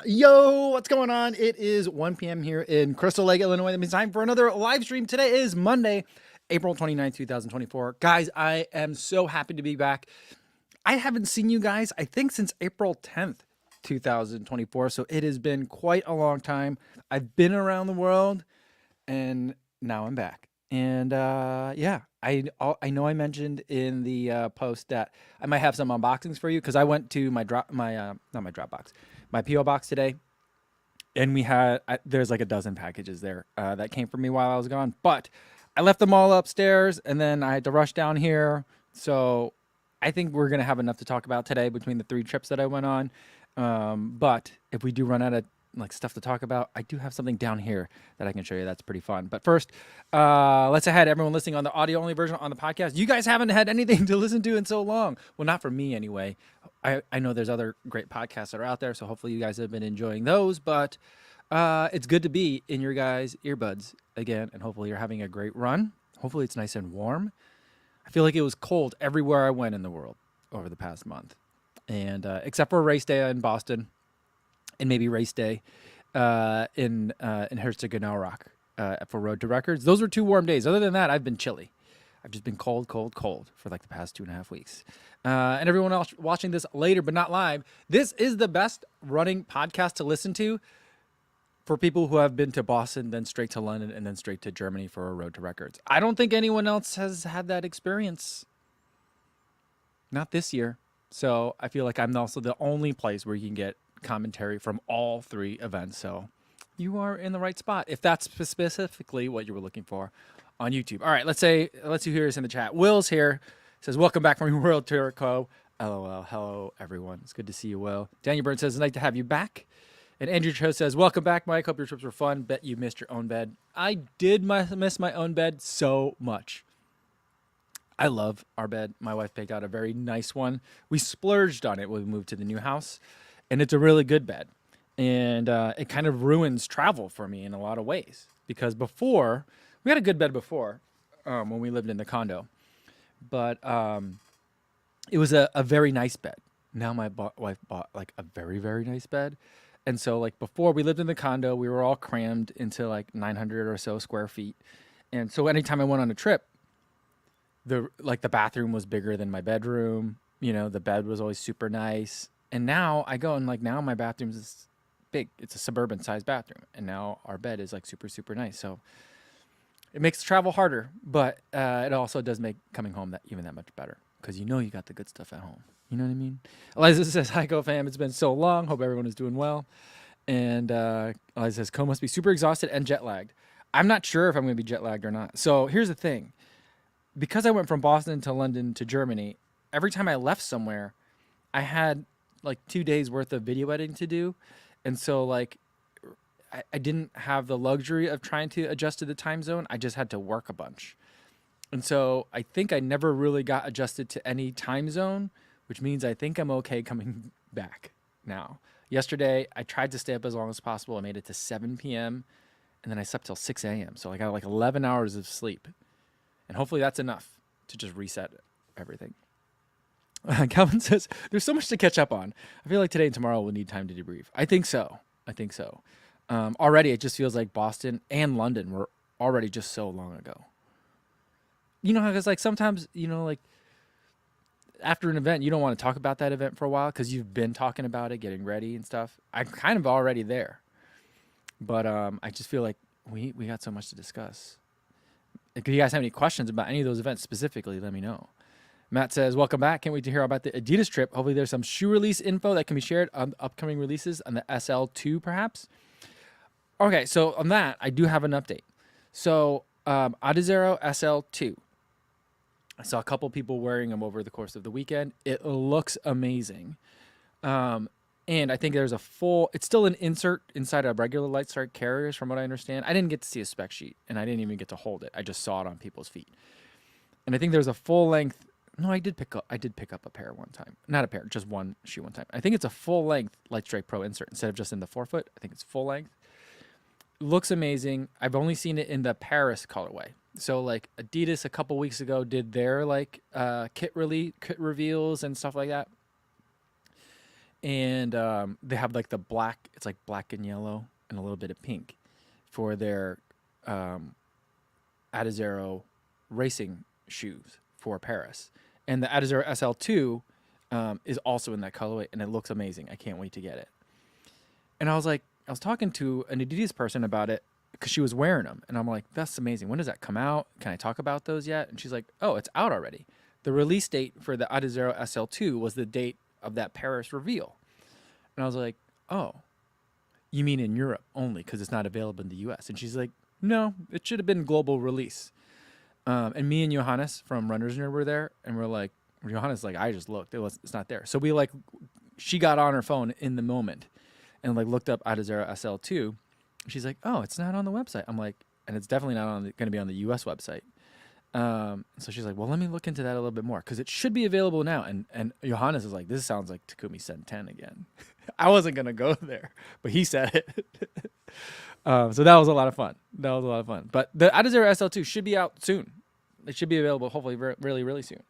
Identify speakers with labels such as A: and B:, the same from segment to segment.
A: Yo, what's going on? It is 1 p.m. here in Crystal Lake, Illinois. That means time for another live stream. Today is Monday, April 29th, 2024. Guys, I am so happy to be back. I haven't seen you guys, I think, since April 10th, 2024. So it has been quite a long time. I've been around the world and now I'm back. And yeah, I know I mentioned in the post that I might have some unboxings for you because I went to my not my Dropbox, my PO box today, and there's like a dozen packages there that came for me while I was gone. But I left them all upstairs, and then I had to rush down here. So I think we're gonna have enough to talk about today between the 3 trips that I went on. But if we do run out of like stuff to talk about, I do have something down here that I can show you. That's pretty fun. But first, let's say hi to everyone listening on the audio only version on the podcast. You guys haven't had anything to listen to in so long. Well, not for me anyway. I know there's other great podcasts that are out there, so hopefully you guys have been enjoying those. But it's good to be in your guys' earbuds again, and hopefully you're having a great run. Hopefully it's nice and warm. I feel like it was cold everywhere I went in the world over the past month, and except for race day in Boston, and maybe race day in Herzogenaurach for Road to Records. Those were 2 warm days. Other than that, I've been chilly. I've just been cold for like the past 2.5 weeks. And everyone else watching this later but not live, this is the best running podcast to listen to for people who have been to Boston, then straight to London, and then straight to Germany for a Road to Records. I don't think anyone else has had that experience. Not this year. So I feel like I'm also the only place where you can get commentary from all 3 events. So you are in the right spot if that's specifically what you were looking for on YouTube. All right, let's see who is in the chat. Will's here. Says, welcome back from World Tour Co. LOL. Hello, everyone. It's good to see you, Will. Daniel Burns says, nice to have you back. And Andrew Cho says, welcome back, Mike. Hope your trips were fun. Bet you missed your own bed. I did miss my own bed so much. I love our bed. My wife picked out a very nice one. We splurged on it when we moved to the new house, and it's a really good bed. And it kind of ruins travel for me in a lot of ways because before, we had a good bed before when we lived in the condo, but it was a very nice bed. Now my wife bought like a very, very nice bed. And so like before we lived in the condo, we were all crammed into like 900 or so square feet. And so anytime I went on a trip, the bathroom was bigger than my bedroom. You know, the bed was always super nice. And now I go and like now my bathroom is big. It's a suburban sized bathroom. And now our bed is like super, super nice. So it makes travel harder, but it also does make coming home even that much better because you know you got the good stuff at home. You know what I mean? Eliza says, hi, Go fam. It's been so long. Hope everyone is doing well. And Eliza says, Co must be super exhausted and jet lagged. I'm not sure if I'm going to be jet lagged or not. So here's the thing. Because I went from Boston to London to Germany, every time I left somewhere, I had like 2 days worth of video editing to do. And so like I didn't have the luxury of trying to adjust to the time zone. I just had to work a bunch. And so I think I never really got adjusted to any time zone, which means I think I'm okay coming back now. Yesterday, I tried to stay up as long as possible. I made it to 7 p.m. and then I slept till 6 a.m. So I got like 11 hours of sleep. And hopefully that's enough to just reset everything. Calvin says, there's so much to catch up on. I feel like today and tomorrow we'll need time to debrief. I think so. Already it just feels like Boston and London were already just so long ago. You know how, because like sometimes, you know, like after an event, you don't want to talk about that event for a while because you've been talking about it, getting ready and stuff. I'm kind of already there. But I just feel like we got so much to discuss. If you guys have any questions about any of those events specifically, let me know. Matt says, welcome back. Can't wait to hear about the Adidas trip. Hopefully there's some shoe release info that can be shared on upcoming releases on the SL2 perhaps. Okay, so on that, I do have an update. So Adidas SL2. I saw a couple people wearing them over the course of the weekend. It looks amazing. And I think there's it's still an insert inside a regular light strike carriers from what I understand. I didn't get to see a spec sheet and I didn't even get to hold it. I just saw it on people's feet. And I think there's a full length. No, I did pick up a pair one time. Not a pair, just one shoe one time. I think it's a full length Light Strike Pro insert instead of just in the forefoot. I think it's full length. Looks amazing. I've only seen it in the Paris colorway. So like Adidas a couple weeks ago did their like kit reveals and stuff like that. and they have like the black. It's like black and yellow and a little bit of pink for their um, Adizero racing shoes for Paris. And the Adizero SL2 is also in that colorway, and it looks amazing. I can't wait to get it. And I was talking to an Adidas person about it because she was wearing them, and I'm like, that's amazing. When does that come out? Can I talk about those yet? And she's like, oh, it's out already. The release date for the Adizero SL2 was the date of that Paris reveal. And I was like, oh, you mean in Europe only because it's not available in the US? And she's like, no, it should have been global release. And me and Johannes from Runner's Nerd were there, and we're like, Johannes like, I just looked, it's not there. So we like, she got on her phone in the moment, and like looked up Adizero SL2. She's like, oh, it's not on the website. I'm like, and it's definitely not going to be on the US website. So she's like, well, let me look into that a little bit more because it should be available now. And Johannes is like, this sounds like Takumi Sen 10 again. I wasn't going to go there, but he said it. So that was a lot of fun. But the Adizero SL2 should be out soon. It should be available, hopefully, really, really soon.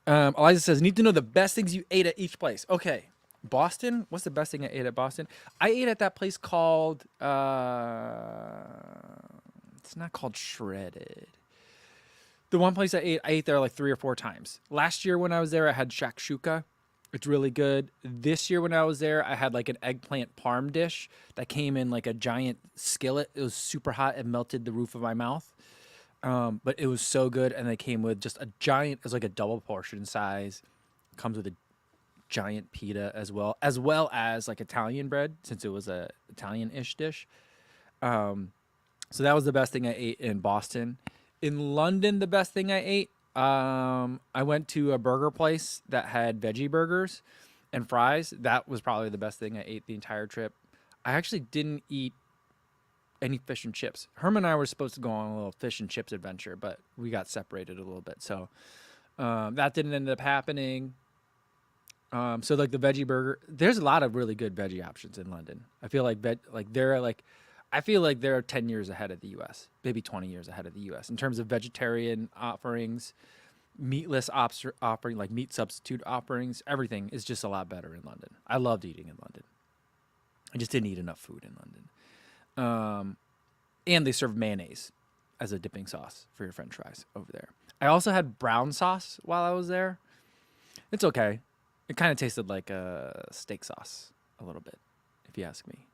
A: Eliza says, need to know the best things you ate at each place. Okay. Boston? What's the best thing I ate at Boston? I ate at that place called, it's not called Shredded. The one place I ate there like 3 or 4 times. Last year when I was there, I had shakshuka. It's really good. This year when I was there, I had like an eggplant parm dish that came in like a giant skillet. It was super hot and melted the roof of my mouth. But it was so good, and they came with just a giant, it's like a double portion size. Comes with a giant pita as well as like Italian bread, since it was a Italian-ish dish. So that was the best thing I ate in Boston. In London, the best thing I ate, I went to a burger place that had veggie burgers and fries. That was probably the best thing I ate the entire trip. I actually didn't eat any fish and chips. Herman and I were supposed to go on a little fish and chips adventure, but we got separated a little bit. So that didn't end up happening. So like the veggie burger, there's a lot of really good veggie options in London. I feel like I feel like they're 10 years ahead of the US, maybe 20 years ahead of the US in terms of vegetarian offerings, meatless offering, like meat substitute offerings. Everything is just a lot better in London. I loved eating in London. I just didn't eat enough food in London. And they serve mayonnaise as a dipping sauce for your French fries over there. I also had brown sauce while I was there. It's okay. It kind of tasted like a steak sauce a little bit, if you ask me.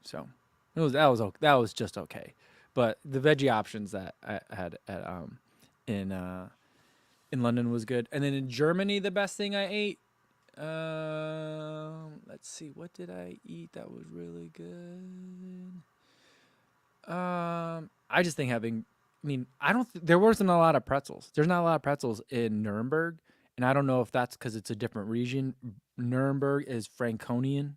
A: So that was just okay. But the veggie options that I had at in London was good. And then in Germany, the best thing I ate. Let's see, what did I eat that was really good? I just think there wasn't a lot of pretzels. There's not a lot of pretzels in Nuremberg. And I don't know if that's because it's a different region. Nuremberg is Franconian.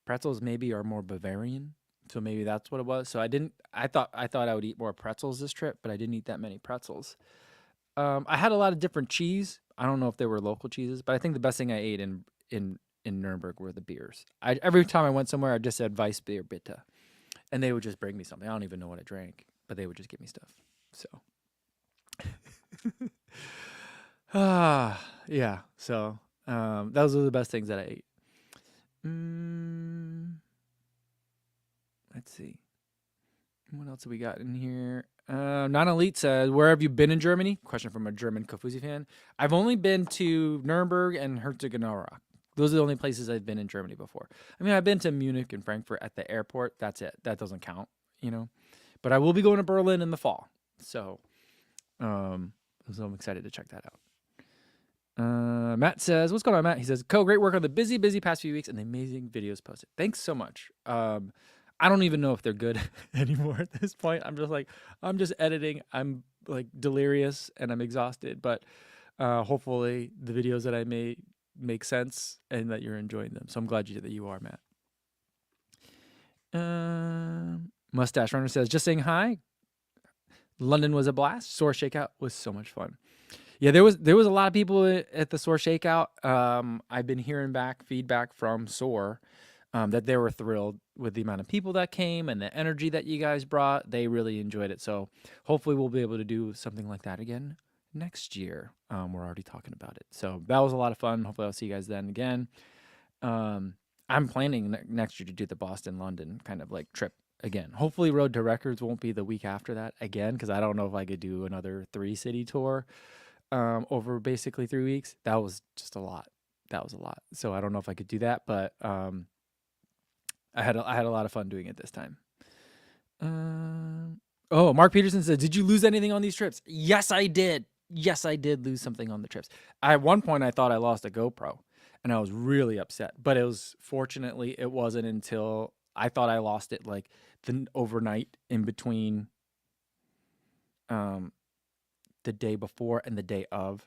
A: Pretzels maybe are more Bavarian. So maybe that's what it was. So I thought I would eat more pretzels this trip, but I didn't eat that many pretzels. I had a lot of different cheese. I don't know if they were local cheeses, but I think the best thing I ate in Nuremberg were the beers. Every time I went somewhere, I just said Weiss Bier bitte. And they would just bring me something. I don't even know what I drank, but they would just give me stuff. So yeah. So those are the best things that I ate. Let's see. What else have we got in here? Non-Elite says, where have you been in Germany? Question from a German Kofuzi fan. I've only been to Nuremberg and Herzogenaurach. Those are the only places I've been in Germany before. I mean, I've been to Munich and Frankfurt at the airport. That's it. That doesn't count, But I will be going to Berlin in the fall. So I'm excited to check that out. Matt says, what's going on, Matt? He says, great work on the busy past few weeks and the amazing videos posted. Thanks so much. I don't even know if they're good anymore at this point. I'm just editing. I'm like delirious and I'm exhausted, but hopefully the videos that I made make sense and that you're enjoying them. So I'm glad that you are, Matt. Mustache Runner says, just saying hi. London was a blast. Soar Shakeout was so much fun. Yeah, there was a lot of people at the Soar Shakeout. I've been hearing feedback from Soar that they were thrilled with the amount of people that came and the energy that you guys brought. They really enjoyed it. So hopefully we'll be able to do something like that again next year. We're already talking about it. So that was a lot of fun. Hopefully I'll see you guys then again. I'm planning next year to do the Boston London kind of like trip again. Hopefully Road to Records won't be the week after that again, because I don't know if I could do another 3-city tour over basically 3 weeks. That was just a lot. That was a lot. So I don't know if I could do that, but I had a lot of fun doing it this time. Oh, Mark Peterson said, "Did you lose anything on these trips?" Yes, I did. Yes, I did lose something on the trips. At one point, I thought I lost a GoPro, and I was really upset. But fortunately, it wasn't until I thought I lost it like the overnight in between the day before and the day of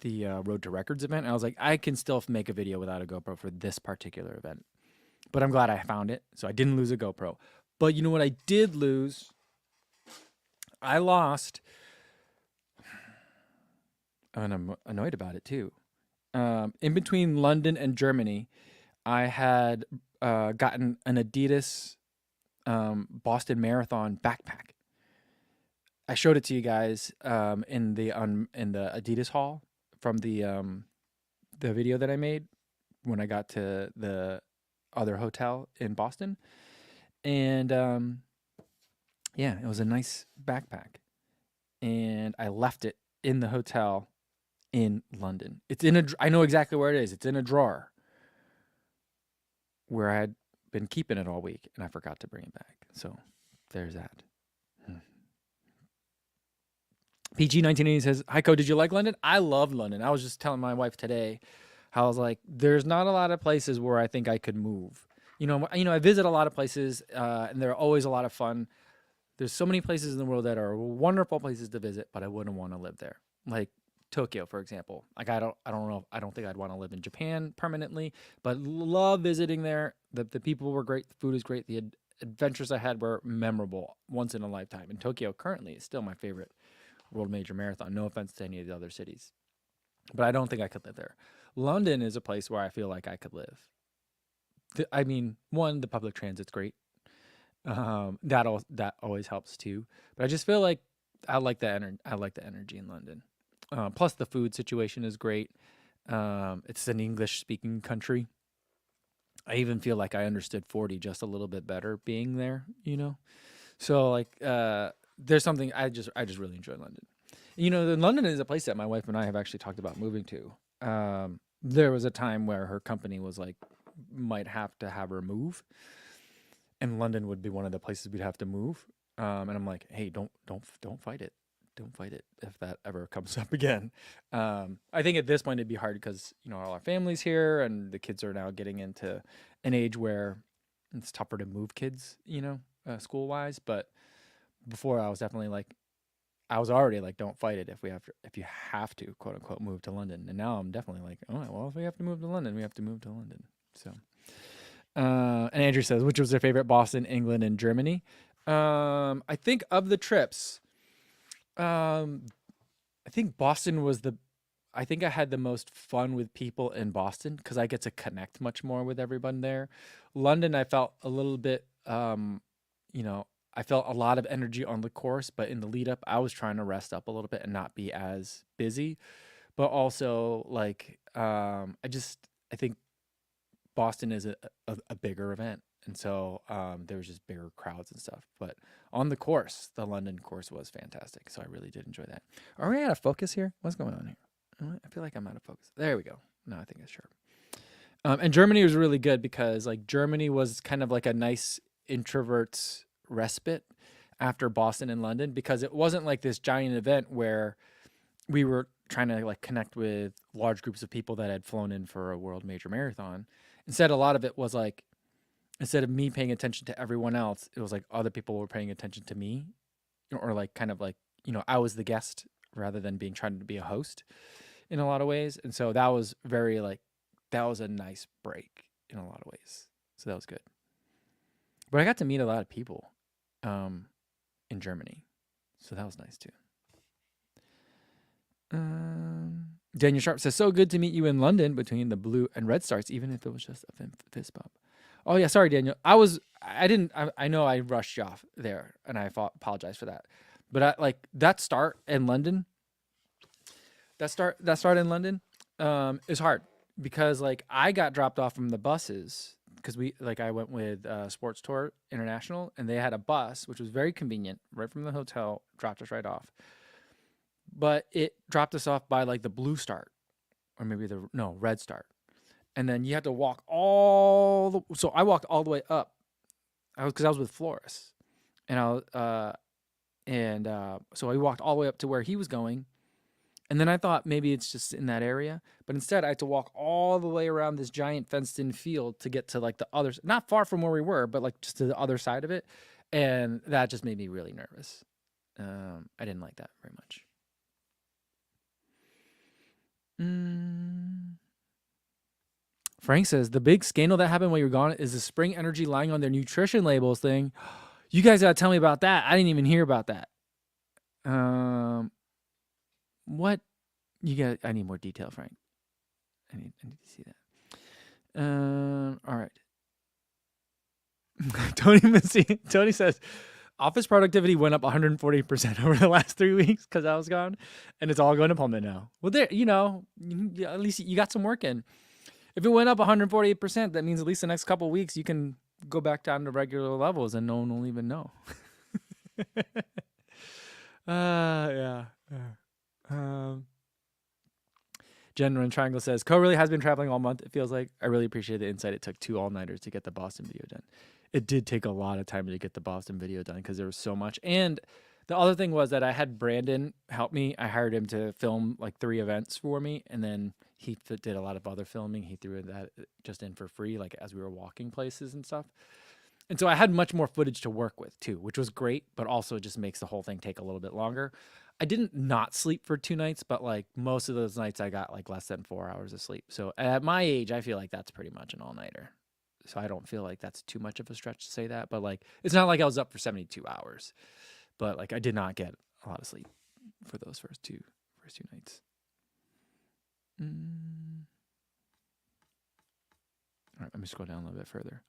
A: the Road to Records event. And I was like, I can still make a video without a GoPro for this particular event. But I'm glad I found it, so I didn't lose a GoPro. But you know what I did lose? I lost, and I'm annoyed about it too. In between London and Germany, I had gotten an Adidas Boston Marathon backpack. I showed it to you guys in the Adidas haul from the video that I made when I got to the other hotel in Boston, and yeah, it was a nice backpack, and I left it in the hotel in London. It's in I know exactly where it is. It's in a drawer where I had been keeping it all week, and I forgot to bring it back. So there's that. PG1980 says, "Heiko, did you like London?" I loved London. I was just telling my wife today how I was like, there's not a lot of places where I think I could move. I visit a lot of places, and they're always a lot of fun. There's so many places in the world that are wonderful places to visit, but I wouldn't want to live there. Like Tokyo, for example. Like I don't know. I don't think I'd want to live in Japan permanently, but love visiting there. The people were great. The food is great. The adventures I had were memorable, once in a lifetime. And Tokyo currently is still my favorite world major marathon. No offense to any of the other cities, but I don't think I could live there. London is a place where I feel like I could live. I mean, one, the public transit's great. That always helps too. But I just feel like I like the energy in London. Plus, the food situation is great. It's an English-speaking country. I even feel like I understood 40 just a little bit better being there. So like there's something I just really enjoy London. London is a place that my wife and I have actually talked about moving to. There was a time where her company was like, might have to have her move, and London would be one of the places we'd have to move. And I'm like, hey, don't fight it. Don't fight it if that ever comes up again. I think at this point it'd be hard because all our family's here, and the kids are now getting into an age where it's tougher to move kids, school wise. But before I was definitely like, I was already like, don't fight it if you have to, quote unquote, move to London. And now I'm definitely like, oh, well, if we have to move to London, we have to move to London. So, and Andrew says, which was their favorite, Boston, England, and Germany? I think of the trips, I think Boston was I think I had the most fun with people in Boston because I get to connect much more with everyone there. London, I felt a little bit, I felt a lot of energy on the course, but in the lead up, I was trying to rest up a little bit and not be as busy. But also, like, I think Boston is a bigger event. And so there was just bigger crowds and stuff. But on the course, the London course was fantastic. So I really did enjoy that. Are we out of focus here? What's going on here? I feel like I'm out of focus. There we go. No, I think it's sharp. And Germany was really good because like Germany was kind of like a nice introvert's respite after Boston and London, because it wasn't like this giant event where we were trying to like connect with large groups of people that had flown in for a world major marathon. Instead, a lot of it was like, instead of me paying attention to everyone else, it was like other people were paying attention to me, or like kind of like, I was the guest rather than trying to be a host in a lot of ways. And so that was that was a nice break in a lot of ways. So that was good. But I got to meet a lot of people in Germany. So that was nice too. Daniel Sharp says, so good to meet you in London between the blue and red stars, even if it was just a fist bump. Oh yeah, sorry, Daniel. I know I rushed you off there, and I apologize for that. But that start in London, that start in London is hard because like I got dropped off from the buses because I went with Sports Tour International and they had a bus which was very convenient right from the hotel, dropped us right off. But it dropped us off by like the Blue Start or maybe the no Red Start, and then you had to walk so I walked all the way up. I was with Flores, and so I walked all the way up to where he was going. And then I thought maybe it's just in that area, but instead I had to walk all the way around this giant fenced-in field to get to like the other, not far from where we were, but like just to the other side of it, and that just made me really nervous. I didn't like that very much. Mm. Frank says the big scandal that happened while you were gone is the Spring Energy lying on their nutrition labels thing. You guys gotta tell me about that. I didn't even hear about that. What you got? I need more detail, Frank. I need to see that. All right. Don't even see it. Tony says office productivity went up 140% over the last 3 weeks because I was gone, and it's all going to plummet now. Well, there, at least you got some work in. If it went up 148%, that means at least the next couple of weeks you can go back down to regular levels, and no one will even know. Yeah. Jen Run Triangle says, Co really has been traveling all month. It feels like I really appreciate the insight. It took 2 all-nighters to get the Boston video done. It did take a lot of time to get the Boston video done because there was so much. And the other thing was that I had Brandon help me. I hired him to film like 3 events for me. And then he did a lot of other filming. He threw that just in for free, like as we were walking places and stuff. And so I had much more footage to work with too, which was great, but also just makes the whole thing take a little bit longer. I didn't not sleep for 2 nights, but like most of those nights I got like less than 4 hours of sleep. So at my age, I feel like that's pretty much an all-nighter. So I don't feel like that's too much of a stretch to say that, but like it's not like I was up for 72 hours. But like I did not get a lot of sleep for those first two nights. All right, let me scroll down a little bit further.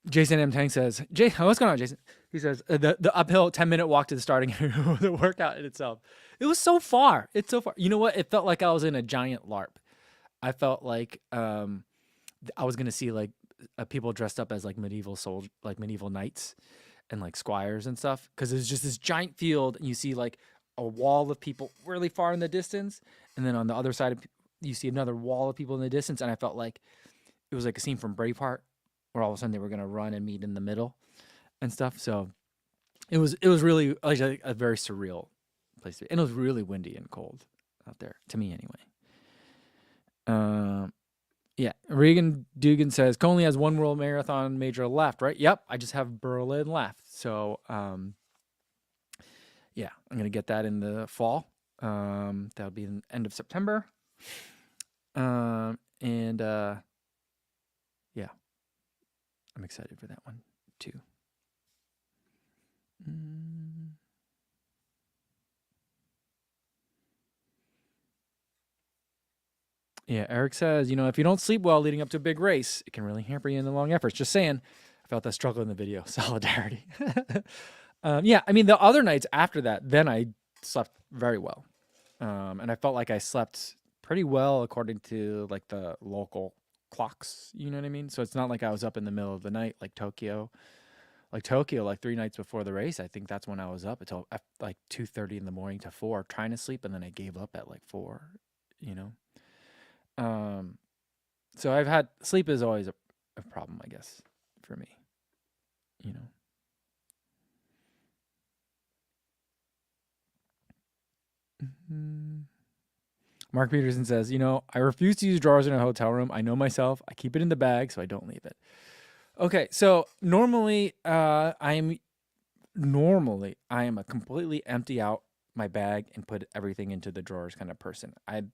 A: Jason M. Tang says, what's going on, Jason? He says, the uphill 10-minute walk to the starting area was the workout in itself. It was so far. It's so far. You know what? It felt like I was in a giant LARP. I felt like I was going to see like people dressed up as like medieval knights and like squires and stuff. Because it's just this giant field and you see like a wall of people really far in the distance. And then on the other side, you see another wall of people in the distance. And I felt like it was like a scene from Braveheart where all of a sudden they were going to run and meet in the middle and stuff. So it was really like a very surreal place to be. And it was really windy and cold out there, to me anyway. Yeah. Regan Dugan says, Conley has 1 world marathon major left, right? Yep. I just have Berlin left. So, yeah, I'm going to get that in the fall. That'll be the end of September. Yeah, I'm excited for that one too. Yeah, Eric says, if you don't sleep well leading up to a big race, it can really hamper you in the long efforts. Just saying, I felt that struggle in the video. Solidarity. Yeah, I mean, the other nights after that, then I slept very well. And I felt like I slept pretty well according to like the local clocks, you know what I mean? So it's not like I was up in the middle of the night like Tokyo. Like 3 nights before the race, I think that's when I was up until like 2:30 in the morning to 4 trying to sleep, and then I gave up at like 4, So I've had sleep is always a problem, I guess, for me, Mark Peterson says, I refuse to use drawers in a hotel room. I know myself. I keep it in the bag so I don't leave it. Okay, so normally I am a completely empty out my bag and put everything into the drawers kind of person. I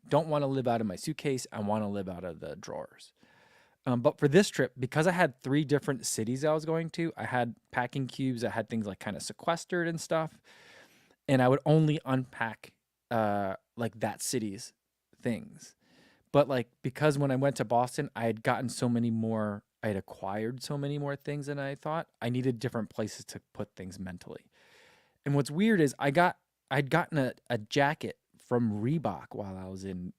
A: don't want to live out of my suitcase. I want to live out of the drawers. But for this trip, because I had 3 different cities I was going to, I had packing cubes. I had things like kind of sequestered and stuff. And I would only unpack like that city's things. But like, because when I went to Boston, I had acquired so many more things than I thought. I needed different places to put things mentally. And what's weird is I'd gotten a jacket from Reebok while I was in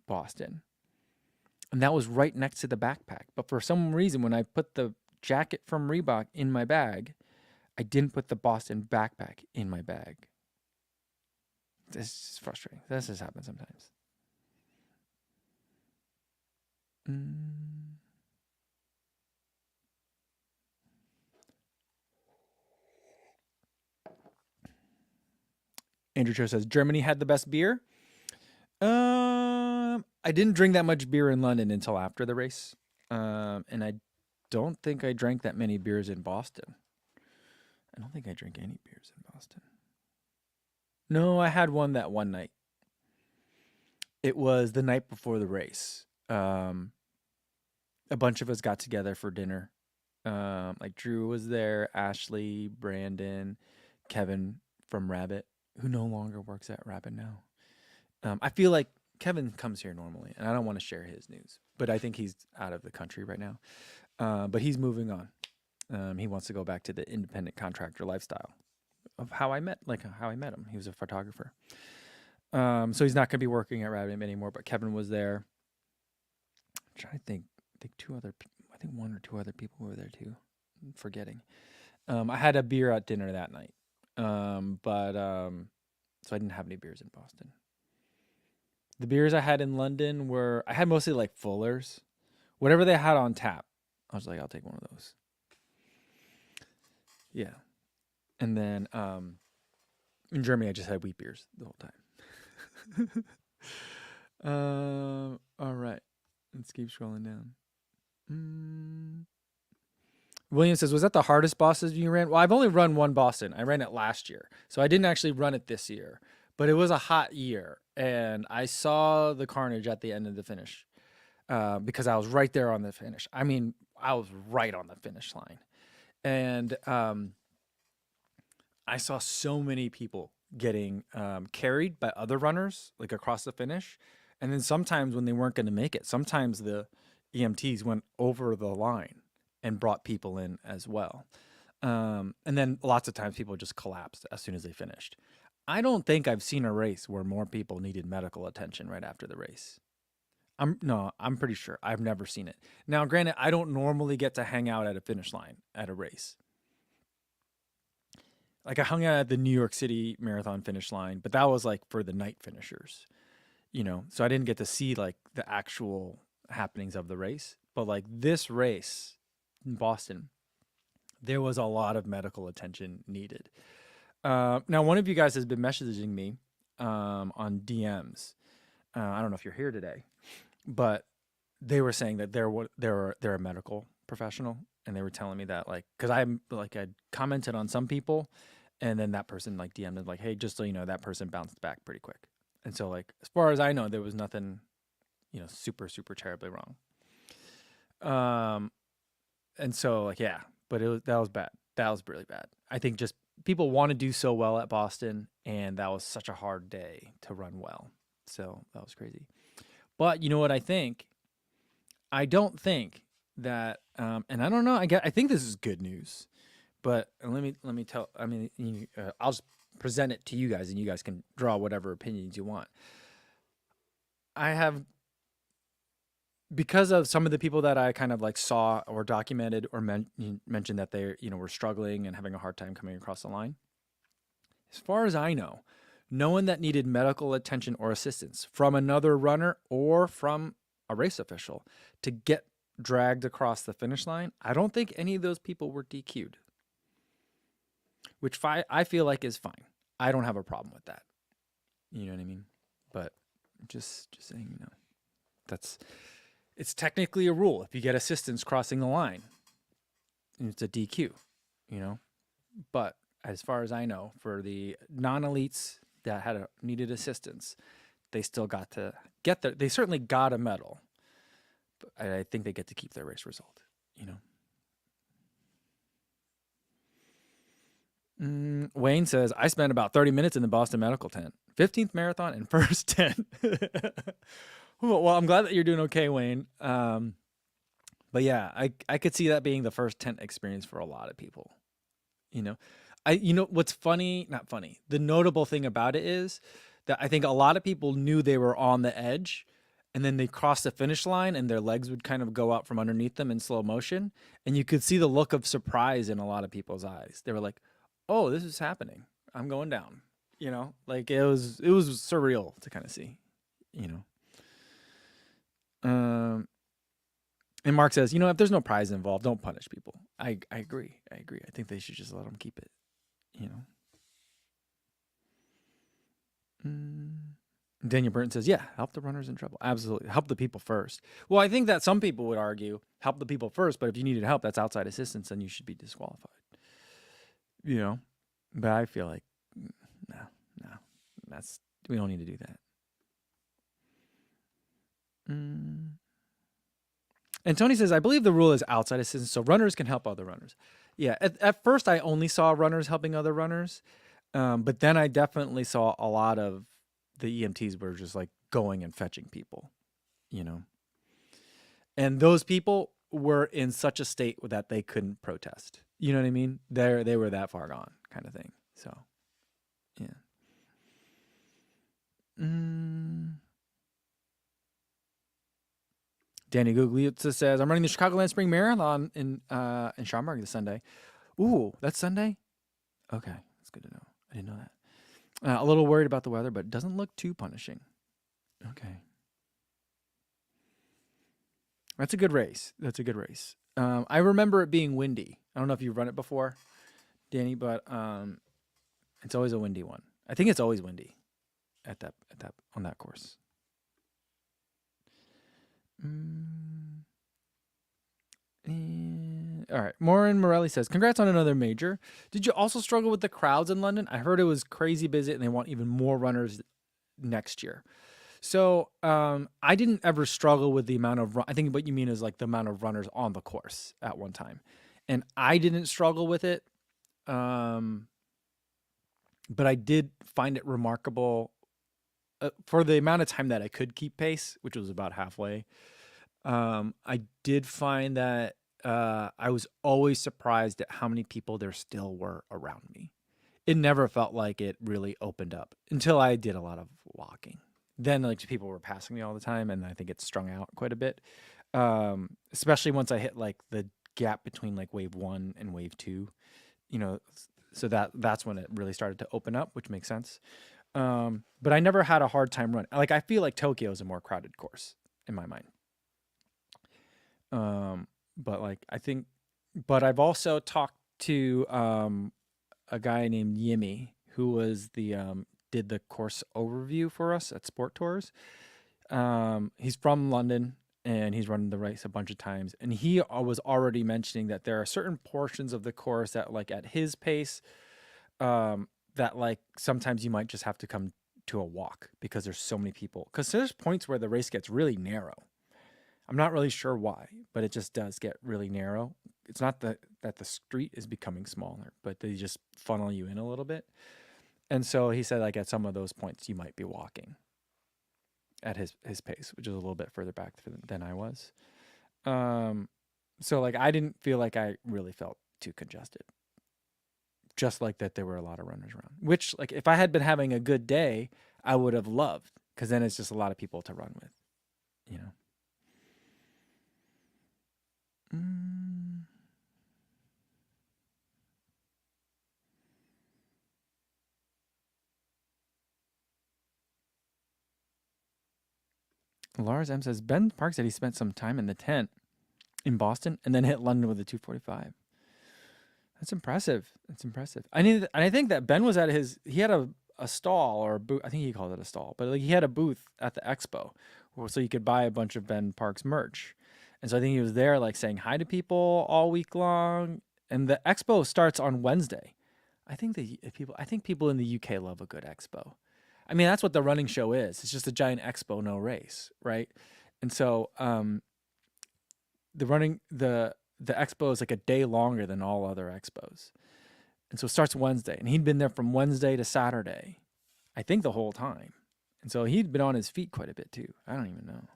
A: Boston. And that was right next to the backpack. But for some reason, when I put the jacket from Reebok in my bag, I didn't put the Boston backpack in my bag. This is frustrating. This has happened sometimes. Mm. Andrew Cho says Germany had the best beer. I didn't drink that much beer in London until after the race, and I don't think I drank that many beers in Boston. I don't think I drank any beers in Boston. No, I had one that one night. It was the night before the race. A bunch of us got together for dinner. Like Drew was there, Ashley, Brandon, Kevin from Rabbit, who no longer works at Rabbit now. I feel like Kevin comes here normally, and I don't want to share his news, but I think he's out of the country right now. But he's moving on. He wants to go back to the independent contractor lifestyle of how I met him. He was a photographer. So he's not going to be working at Rabbit anymore, but Kevin was there. I'm trying to think. I think one or two other people were there too. I'm forgetting. I had a beer at dinner that night. So I didn't have any beers in Boston. The beers I had in London I had mostly like Fuller's. Whatever they had on tap, I was like, I'll take one of those. Yeah. And then in Germany, I just had wheat beers the whole time. All right. Let's keep scrolling down. William says, was that the hardest Boston you ran? Well, I've only run one Boston. I ran it last year. So I didn't actually run it this year. But it was a hot year. And I saw the carnage at the end of the finish because I was right there on the finish. I mean, I was right on the finish line. And I saw so many people getting carried by other runners, like across the finish. And then sometimes when they weren't going to make it, sometimes the EMTs went over the line and brought people in as well. And then lots of times people just collapsed as soon as they finished. I don't think I've seen a race where more people needed medical attention right after the race. I'm pretty sure. I've never seen it. Now, granted, I don't normally get to hang out at a finish line at a race. Like I hung out at the New York City Marathon finish line, but that was like for the night finishers, so I didn't get to see like the actual happenings of the race. But like this race in Boston, there was a lot of medical attention needed. Now, one of you guys has been messaging me on DMs. I don't know if you're here today, but they were saying that they're a medical professional, and they were telling me that because I commented on some people, and then that person DM'd it hey, just so you know, that person bounced back pretty quick. And so as far as I know, there was nothing super super terribly wrong. And so yeah, but that was bad. That was really bad. I think just people want to do so well at Boston, and that was such a hard day to run well. So that was crazy. But you know what I think? I don't think that, and I don't know. I think this is good news, but let me tell. I mean, I'll just present it to you guys, and you guys can draw whatever opinions you want. I have, because of some of the people that I kind of saw or documented or mentioned that they were struggling and having a hard time coming across the line. As far as I know, no one that needed medical attention or assistance from another runner or from a race official to get dragged across the finish line, I don't think any of those people were DQ'd, which I feel like is fine. I don't have a problem with that. You know what I mean? But just saying, it's technically a rule. If you get assistance crossing the line, it's a DQ, But as far as I know, for the non-elites that needed assistance, they still got to get there. They certainly got a medal, but I think they get to keep their race result, Wayne says, I spent about 30 minutes in the Boston Medical tent, 15th marathon and first tent. Well, I'm glad that you're doing okay, Wayne. But yeah, I could see that being the first tent experience for a lot of people, You know, what's funny, not funny. The notable thing about it is that I think a lot of people knew they were on the edge, and then they crossed the finish line and their legs would kind of go out from underneath them in slow motion, and you could see the look of surprise in a lot of people's eyes. They were like, "Oh, this is happening. I'm going down." Like it was surreal to kind of see, you know. Um and Mark says, if there's no prize involved, don't punish people. I agree. I agree. I think they should just let them keep it, you know. Daniel Burton says, yeah, help the runners in trouble. Absolutely. Help the people first. Well, I think that some people would argue help the people first, but if you needed help, that's outside assistance, then you should be disqualified. You know? But I feel like, no, we don't need to do that. And Tony says, I believe the rule is outside assistance, so runners can help other runners. Yeah, at first I only saw runners helping other runners, but then I definitely saw a lot of the EMTs were just like going and fetching people, you know. And those people were in such a state that they couldn't protest. You know what I mean? They were that far gone, kind of thing. So, yeah. Danny Guglielza says, I'm running the Chicagoland Spring Marathon in Schaumburg this Sunday. Ooh, that's Sunday? Okay, that's good to know. I didn't know that. A little worried about the weather, but it doesn't look too punishing. Okay. That's a good race. I remember it being windy. I don't know if you've run it before, Danny, but it's always a windy one. I think it's always windy on that course. All right. Maureen Morelli says, congrats on another major. Did you also struggle with the crowds in London? I heard it was crazy busy and they want even more runners next year. So I didn't ever struggle with the amount of I think what you mean is like the amount of runners on the course at one time. And I didn't struggle with it. But I did find it remarkable for the amount of time that I could keep pace, which was about halfway. I did find that I was always surprised at how many people there still were around me. It never felt like it really opened up until I did a lot of walking. Then like people were passing me all the time, and I think it strung out quite a bit. Especially once I hit like the gap between like wave 1 and wave 2, so that's when it really started to open up, which makes sense. But I never had a hard time running. Like I feel like Tokyo is a more crowded course in my mind. But I've also talked to a guy named Yimi who was did the course overview for us at Sport Tours. He's from London and he's run the race a bunch of times. And he was already mentioning that there are certain portions of the course that like at his pace, that like sometimes you might just have to come to a walk because there's so many people. Because there's points where the race gets really narrow. I'm not really sure why, but it just does get really narrow. It's not that the street is becoming smaller, but they just funnel you in a little bit. And so he said like at some of those points you might be walking at his pace, which is a little bit further back than I was. So like I didn't feel like I really felt too congested. Just like that there were a lot of runners around, which like if I had been having a good day, I would have loved, because then it's just a lot of people to run with, you know. Lars M says Ben Park said he spent some time in the tent in Boston and then hit London with a 2:45. That's impressive. I think that Ben was at he had a stall or a booth. I think he called it a stall, but like he had a booth at the expo so you could buy a bunch of Ben Park's merch. And so I think he was there like saying hi to people all week long. And the expo starts on Wednesday. I think people in the UK love a good expo. I mean, that's what the running show is. It's just a giant expo, no race, right? And so the expo is like a day longer than all other expos. And so it starts Wednesday. And he'd been there from Wednesday to Saturday, I think the whole time. And so he'd been on his feet quite a bit too. I don't even know.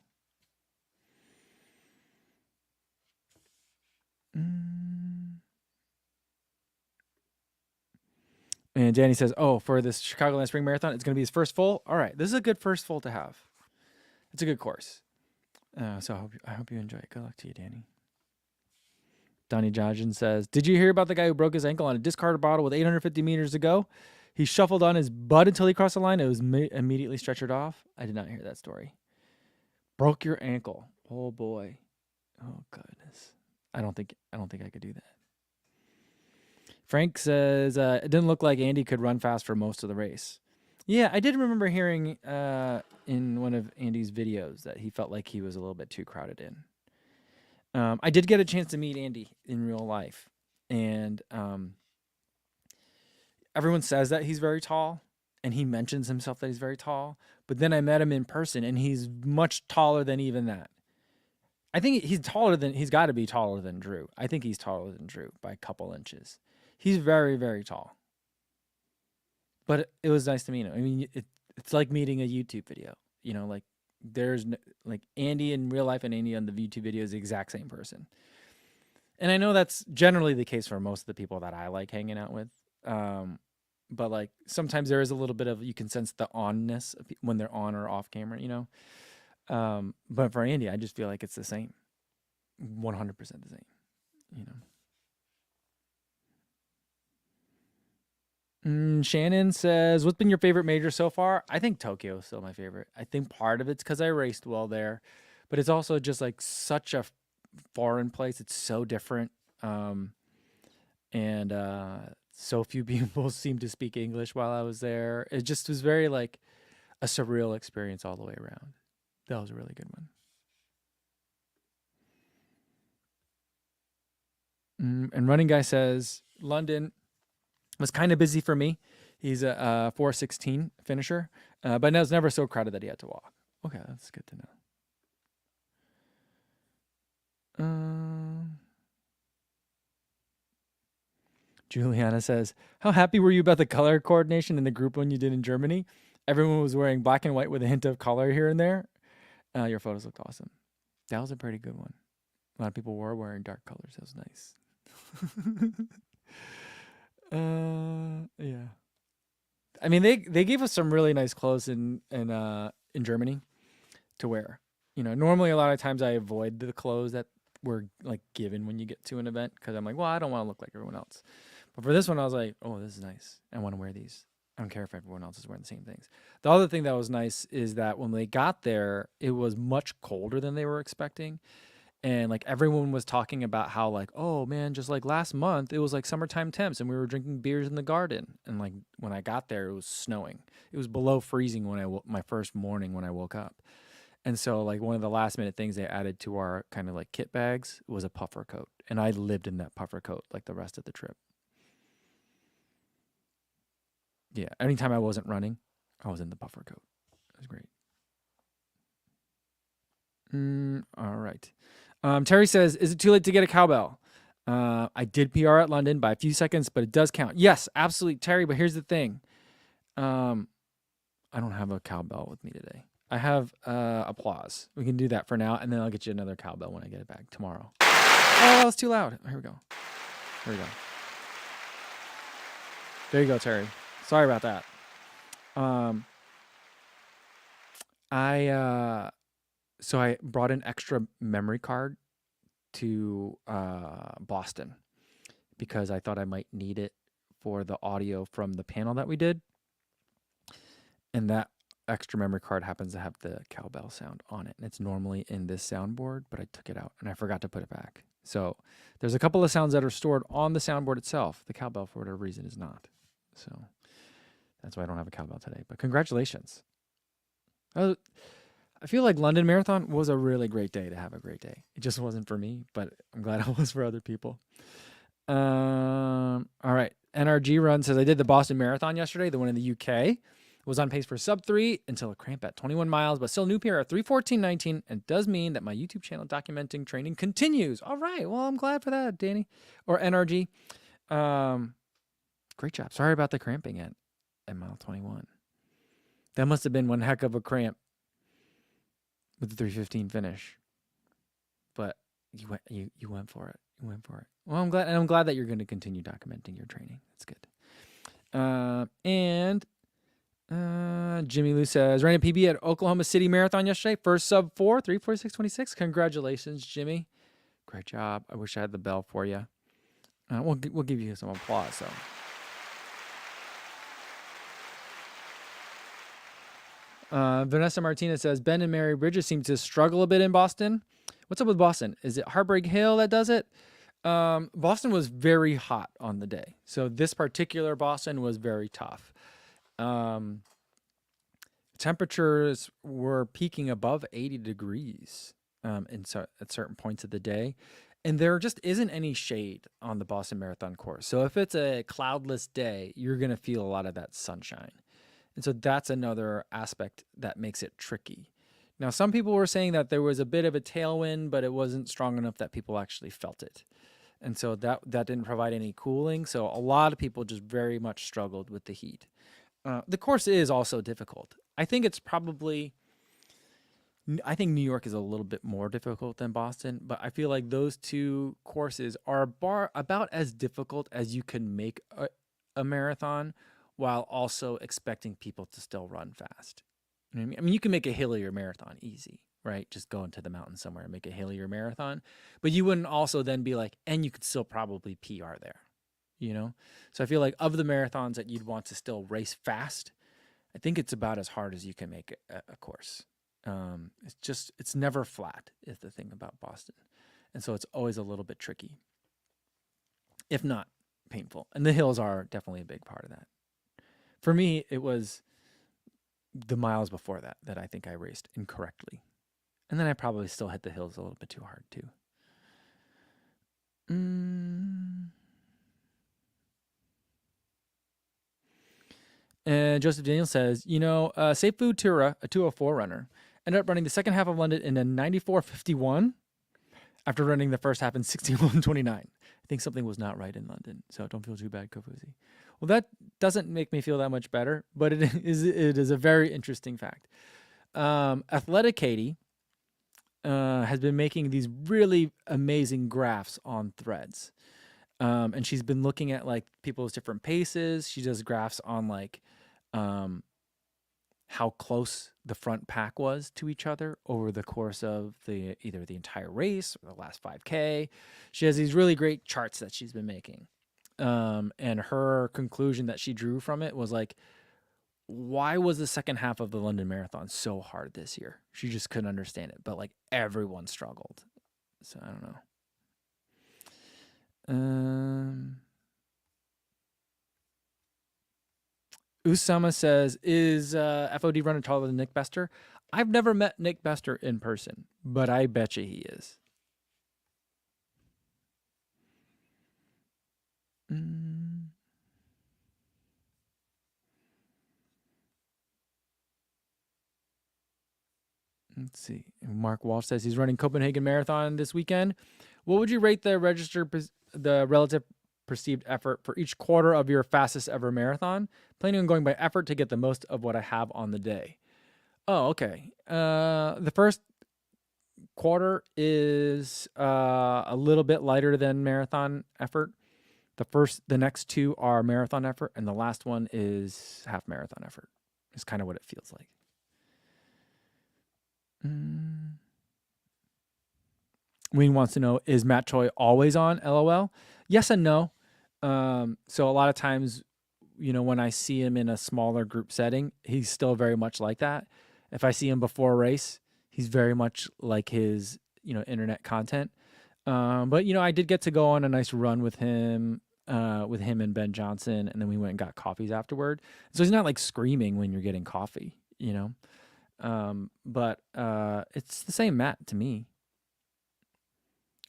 A: And Danny says, oh, for this Chicagoland Spring Marathon, it's going to be his first full. All right. This is a good first full to have. It's a good course. So I hope you enjoy it. Good luck to you, Danny. Donnie Johnson says, did you hear about the guy who broke his ankle on a discarded bottle with 850 meters to go? He shuffled on his butt until he crossed the line. It was immediately stretchered off. I did not hear that story. Broke your ankle. Oh, boy. Oh, goodness. I don't think I could do that. Frank says, it didn't look like Andy could run fast for most of the race. Yeah, I did remember hearing in one of Andy's videos that he felt like he was a little bit too crowded in. I did get a chance to meet Andy in real life, and everyone says that he's very tall, and he mentions himself that he's very tall, but then I met him in person, and he's much taller than even that. I think he's got to be taller than Drew. I think he's taller than Drew by a couple inches. He's very, very tall. But it was nice to meet him. I mean, it's like meeting a YouTube video. You know, like there's like Andy in real life and Andy on the YouTube video is the exact same person. And I know that's generally the case for most of the people that I like hanging out with. But like sometimes there is a little bit of, you can sense the onness when they're on or off camera, you know. But for Andy, I just feel like it's the same. 100% the same, you know. Shannon says, what's been your favorite major so far? I think Tokyo is still my favorite. I think part of it's because I raced well there, but it's also just like such a foreign place. It's so different. And so few people seemed to speak English while I was there. It just was very like a surreal experience all the way around. That was a really good one. And Running Guy says, London was kind of busy for me. He's a 4:16 finisher, but it was never so crowded that he had to walk. Okay, that's good to know. Juliana says, how happy were you about the color coordination in the group when you did in Germany? Everyone was wearing black and white with a hint of color here and there. Your photos looked awesome. That was a pretty good one. A lot of people were wearing dark colors. That was nice. Yeah. I mean, they gave us some really nice clothes in Germany to wear. You know, normally a lot of times I avoid the clothes that were like given when you get to an event because I'm like, well, I don't want to look like everyone else. But for this one, I was like, oh, this is nice. I want to wear these. I don't care if everyone else is wearing the same things. The other thing that was nice is that when they got there, it was much colder than they were expecting. And like everyone was talking about how like, oh man, just like last month, it was like summertime temps and we were drinking beers in the garden. And like when I got there, it was snowing. It was below freezing when my first morning when I woke up. And so like one of the last minute things they added to our kind of like kit bags was a puffer coat. And I lived in that puffer coat like the rest of the trip. Yeah. Anytime I wasn't running, I was in the puffer coat. It was great. All right. Terry says, is it too late to get a cowbell? I did PR at London by a few seconds, but it does count. Yes, absolutely, Terry. But here's the thing. I don't have a cowbell with me today. I have applause. We can do that for now, and then I'll get you another cowbell when I get it back tomorrow. Oh, it's too loud. Here we go. Here we go. There you go, Terry. Sorry about that. So I brought an extra memory card to Boston because I thought I might need it for the audio from the panel that we did. And that extra memory card happens to have the cowbell sound on it. And it's normally in this soundboard, but I took it out and I forgot to put it back. So there's a couple of sounds that are stored on the soundboard itself. The cowbell, for whatever reason, is not. So that's why I don't have a cowbell today. But congratulations. I feel like London Marathon was a really great day to have a great day. It just wasn't for me, but I'm glad it was for other people. All right. NRG Run says, I did the Boston Marathon yesterday, the one in the UK. Was on pace for sub 3 until a cramp at 21 miles, but still new PR at 3:14:19. And it does mean that my YouTube channel documenting training continues. All right. Well, I'm glad for that, Danny. Or NRG. Great job. Sorry about the cramping at mile 21. That must have been one heck of a cramp with the 3:15 finish. But you went for it. You went for it. Well, I'm glad that you're going to continue documenting your training. That's good. And Jimmy Lou says, ran a PB at Oklahoma City Marathon yesterday. First sub 4, 3:46:26. Congratulations, Jimmy. Great job. I wish I had the bell for you. We'll give you some applause. So. Vanessa Martinez says, Ben and Mary Bridges seem to struggle a bit in Boston. What's up with Boston? Is it Heartbreak Hill that does it? Boston was very hot on the day. So this particular Boston was very tough. Temperatures were peaking above 80 degrees at certain points of the day. And there just isn't any shade on the Boston Marathon course. So if it's a cloudless day, you're going to feel a lot of that sunshine. And so that's another aspect that makes it tricky. Now, some people were saying that there was a bit of a tailwind, but it wasn't strong enough that people actually felt it. And so that didn't provide any cooling. So a lot of people just very much struggled with the heat. The course is also difficult. I think New York is a little bit more difficult than Boston, but I feel like those two courses are about as difficult as you can make a marathon while also expecting people to still run fast. You know what I mean? I mean, you can make a hillier marathon easy, right? Just go into the mountains somewhere and make a hillier marathon. But you wouldn't also then be like, and you could still probably PR there, you know? So I feel like of the marathons that you'd want to still race fast, I think it's about as hard as you can make a course. It's never flat is the thing about Boston. And so it's always a little bit tricky, if not painful. And the hills are definitely a big part of that. For me, it was the miles before that I think I raced incorrectly. And then I probably still hit the hills a little bit too hard too. And Joseph Daniel says, Seifu Tura, a 204 runner, ended up running the second half of London in a 94:51 after running the first half in 61:29. I think something was not right in London, so don't feel too bad, Kofuzi. Well, that doesn't make me feel that much better, but it is a very interesting fact. Athletic Katie has been making these really amazing graphs on Threads. And she's been looking at like people's different paces. She does graphs on like how close the front pack was to each other over the course of either the entire race or the last 5K. She has these really great charts that she's been making. And her conclusion that she drew from it was like, why was the second half of the London Marathon so hard this year? She just couldn't understand it, but like everyone struggled. So I don't know. Usama says, is FOD runner taller than Nick Bester? I've never met Nick Bester in person, but I bet you he is. Let's see. Mark Walsh says he's running Copenhagen Marathon this weekend. What would you rate the relative perceived effort for each quarter of your fastest ever marathon? Planning on going by effort to get the most of what I have on the day. Oh, okay. The first quarter is a little bit lighter than marathon effort. The next two are marathon effort, and the last one is half marathon effort. It's kind of what it feels like. Wayne wants to know, is Matt Choi always on? LOL. Yes and no. So a lot of times, when I see him in a smaller group setting, he's still very much like that. If I see him before a race, he's very much like his, internet content. But I did get to go on a nice run with him and Ben Johnson, and then we went and got coffees afterward. So he's not like screaming when you're getting coffee, but it's the same Matt to me.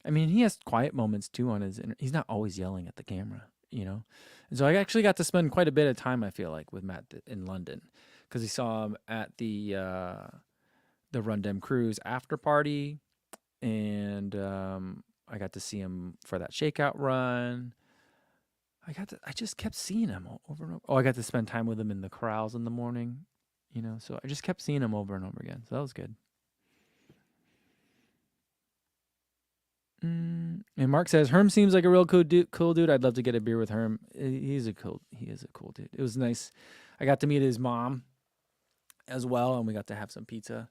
A: I mean, he has quiet moments too on he's not always yelling at the camera, And so I actually got to spend quite a bit of time, I feel like, with Matt in London, because we saw him at the Run Dem Cruise after party, and I got to see him for that shakeout run. I just kept seeing him over and over. Oh, I got to spend time with him in the corrals in the morning, so I just kept seeing him over and over again. So that was good. And Mark says Herm seems like a real cool dude. I'd love to get a beer with Herm. He is a cool dude. It was nice. I got to meet his mom as well, and we got to have some pizza.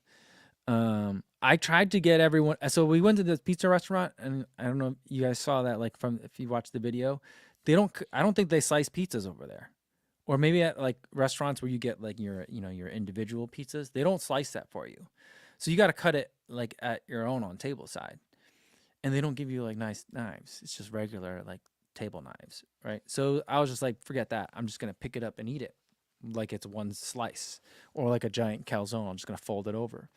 A: I tried to get everyone. So we went to this pizza restaurant, and I don't know if you guys saw that. Like from if you watched the video, they don't. I don't think they slice pizzas over there, or maybe at like restaurants where you get like your individual pizzas. They don't slice that for you, so you got to cut it like at your own on table side, and they don't give you like nice knives. It's just regular like table knives, right? So I was just like, forget that. I'm just gonna pick it up and eat it like it's one slice, or like a giant calzone. I'm just gonna fold it over.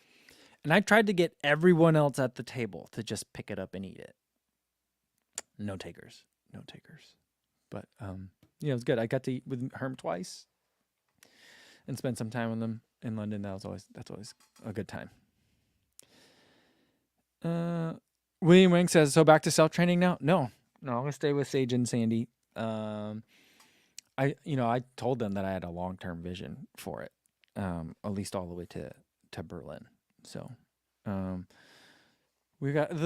A: And I tried to get everyone else at the table to just pick it up and eat it. No takers. No takers. But it was good. I got to eat with Herm twice and spend some time with them in London. That's always a good time. William Wang says, so back to self-training now? No, I'm gonna stay with Sage and Sandy. I told them that I had a long-term vision for it, at least all the way to Berlin. So, the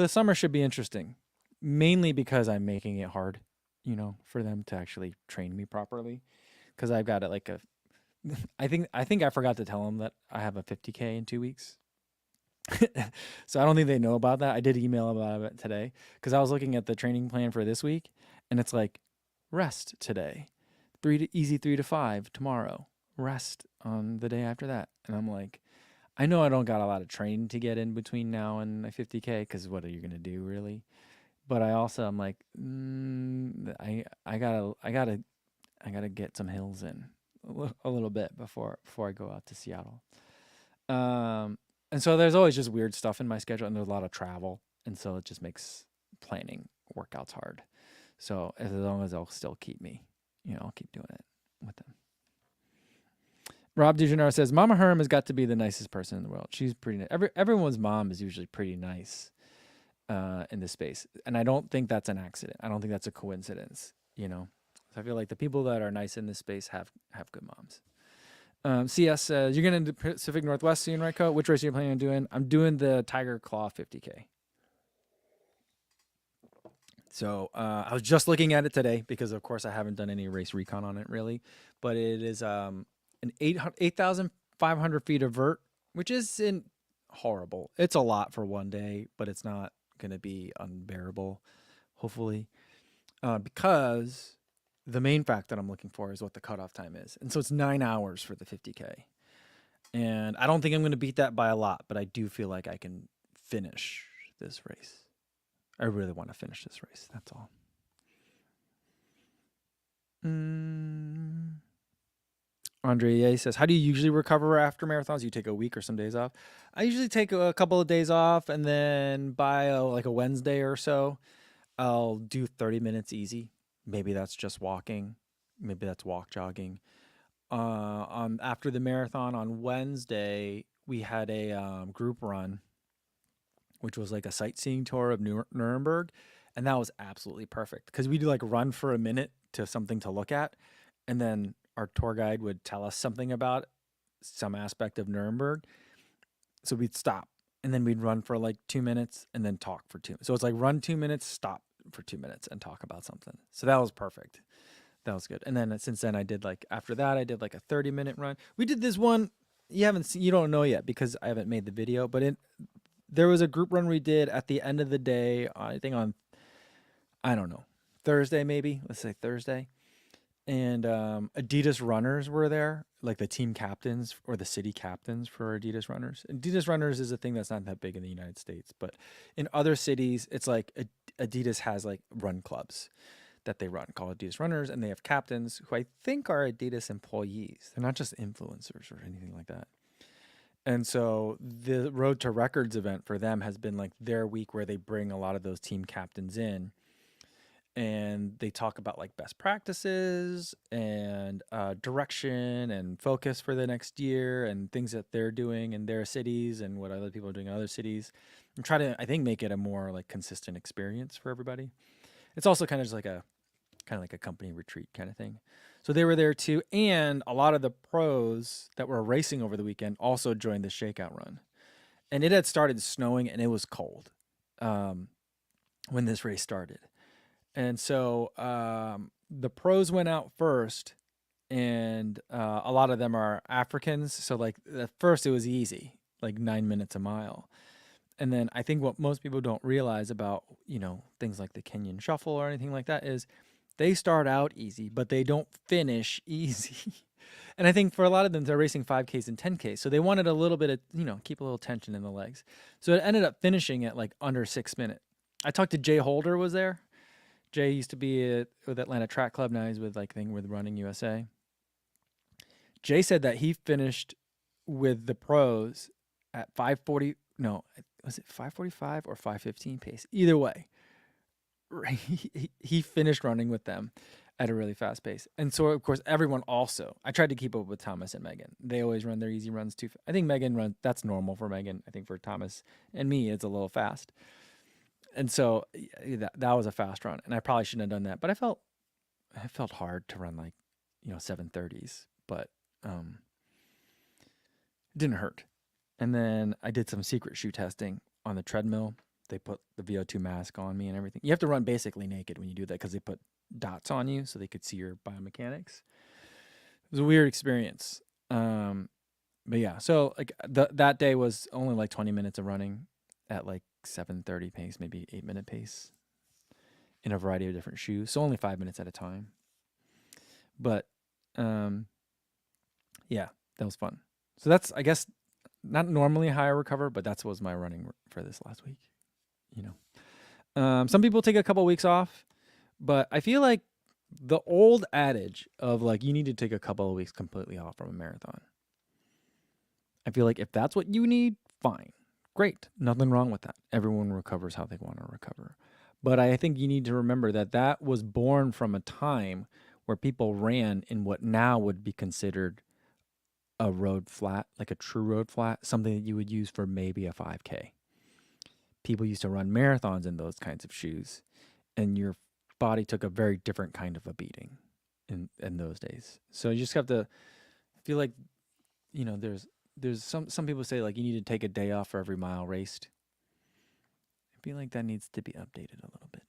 A: summer should be interesting, mainly because I'm making it hard, for them to actually train me properly. Because I've got it like I think I forgot to tell them that I have a 50K in 2 weeks. So I don't think they know about that. I did email about it today because I was looking at the training plan for this week, and it's like rest today, easy 3 to 5 tomorrow, rest on the day after that, and I'm like, I know I don't got a lot of training to get in between now and my 50K because what are you gonna do really? But I'm like, I gotta get some hills in a little bit before I go out to Seattle. And so there's always just weird stuff in my schedule, and there's a lot of travel, and so it just makes planning workouts hard. So as long as they'll still keep me, I'll keep doing it with them. Rob DeGenaro says, Mama Herm has got to be the nicest person in the world. She's pretty nice. Everyone's mom is usually pretty nice in this space. And I don't think that's an accident. I don't think that's a coincidence, So I feel like the people that are nice in this space have good moms. CS says, you're going to Pacific Northwest soon, right, Co? Which race are you planning on doing? I'm doing the Tiger Claw 50K. So I was just looking at it today because, of course, I haven't done any race recon on it, really. But it is an 8,500 feet of vert, which isn't horrible. It's a lot for one day, but it's not going to be unbearable, hopefully, because the main fact that I'm looking for is what the cutoff time is. And so it's 9 hours for the 50K. And I don't think I'm going to beat that by a lot, but I do feel like I can finish this race. I really want to finish this race. That's all. Andre Ye says, how do you usually recover after marathons? You take a week or some days off? I usually take a couple of days off, and then by a Wednesday or so, I'll do 30 minutes easy. Maybe that's just walking. Maybe that's walk jogging. After the marathon on Wednesday, we had a group run, which was like a sightseeing tour of Nuremberg. And that was absolutely perfect because we do like run for a minute to something to look at. And then our tour guide would tell us something about some aspect of Nuremberg. So we'd stop and then we'd run for like 2 minutes and then talk for 2 minutes. So it's like run 2 minutes, stop for 2 minutes and talk about something. So that was perfect. That was good. And then since then after that, I did like a 30-minute run. We did this one you don't know yet because I haven't made the video, but there was a group run we did at the end of the day, I think on, I don't know, Thursday maybe, let's say Thursday. And Adidas runners were there, like the team captains or the city captains for Adidas runners. Adidas runners is a thing that's not that big in the United States, but in other cities, it's like Adidas has like run clubs that they run called Adidas runners, and they have captains who I think are Adidas employees. They're not just influencers or anything like that. And so the Road to Records event for them has been like their week where they bring a lot of those team captains in and they talk about like best practices and direction and focus for the next year and things that they're doing in their cities and what other people are doing in other cities, and try to, I think, make it a more like consistent experience for everybody. It's also kind of just like a company retreat kind of thing. So they were there too. And a lot of the pros that were racing over the weekend also joined the shakeout run. And it had started snowing and it was cold. when this race started. And so the pros went out first, and a lot of them are Africans. So like at first it was easy, like 9 minutes a mile. And then I think what most people don't realize about, things like the Kenyan Shuffle or anything like that is they start out easy, but they don't finish easy. And I think for a lot of them, they're racing 5Ks and 10Ks. So they wanted a little bit of, keep a little tension in the legs. So it ended up finishing at like under 6 minutes. I talked to Jay Holder was there. Jay used to be with Atlanta Track Club. Now he's with with Running USA. Jay said that he finished with the pros at 5:40. No, was it 5:45 or 5:15 pace? Either way, he finished running with them at a really fast pace. And so, of course, everyone also. I tried to keep up with Thomas and Megan. They always run their easy runs too. I think Megan runs. That's normal for Megan. I think for Thomas and me, it's a little fast. And so that was a fast run, and I probably shouldn't have done that. But I felt hard to run like 7:30s, but it didn't hurt. And then I did some secret shoe testing on the treadmill. They put the VO2 mask on me and everything. You have to run basically naked when you do that because they put dots on you so they could see your biomechanics. It was a weird experience. But yeah, so like that day was only like 20 minutes of running at like 7:30 pace, maybe 8-minute pace in a variety of different shoes. So only 5 minutes at a time. But yeah, that was fun. So that's, I guess, not normally how I recover, but that was my running for this last week. Some people take a couple weeks off, but I feel like the old adage of like you need to take a couple of weeks completely off from a marathon. I feel like if that's what you need, fine. Great. Nothing wrong with that. Everyone recovers how they want to recover. But I think you need to remember that that was born from a time where people ran in what now would be considered a road flat, like a true road flat, something that you would use for maybe a 5K. People used to run marathons in those kinds of shoes, and your body took a very different kind of a beating in those days. So you just have to feel like, there's some people say like you need to take a day off for every mile raced. I feel like that needs to be updated a little bit.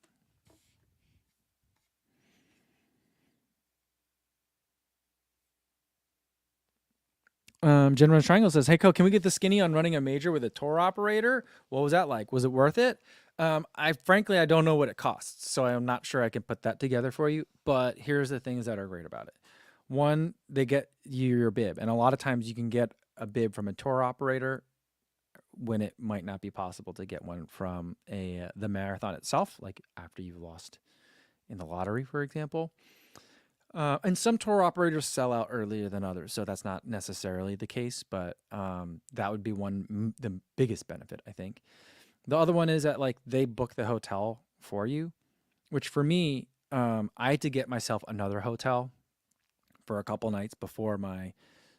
A: General Triangle says, "Hey, Co, can we get the skinny on running a major with a tour operator? What was that like? Was it worth it?" I frankly, I don't know what it costs, so I'm not sure I can put that together for you. But here's the things that are great about it. One, they get you your bib, and a lot of times you can get a bib from a tour operator when it might not be possible to get one from the marathon itself, like after you've lost in the lottery, for example. And some tour operators sell out earlier than others, so that's not necessarily the case, but that would be the biggest benefit, I think. The other one is that like they book the hotel for you, which for me, I had to get myself another hotel for a couple nights before my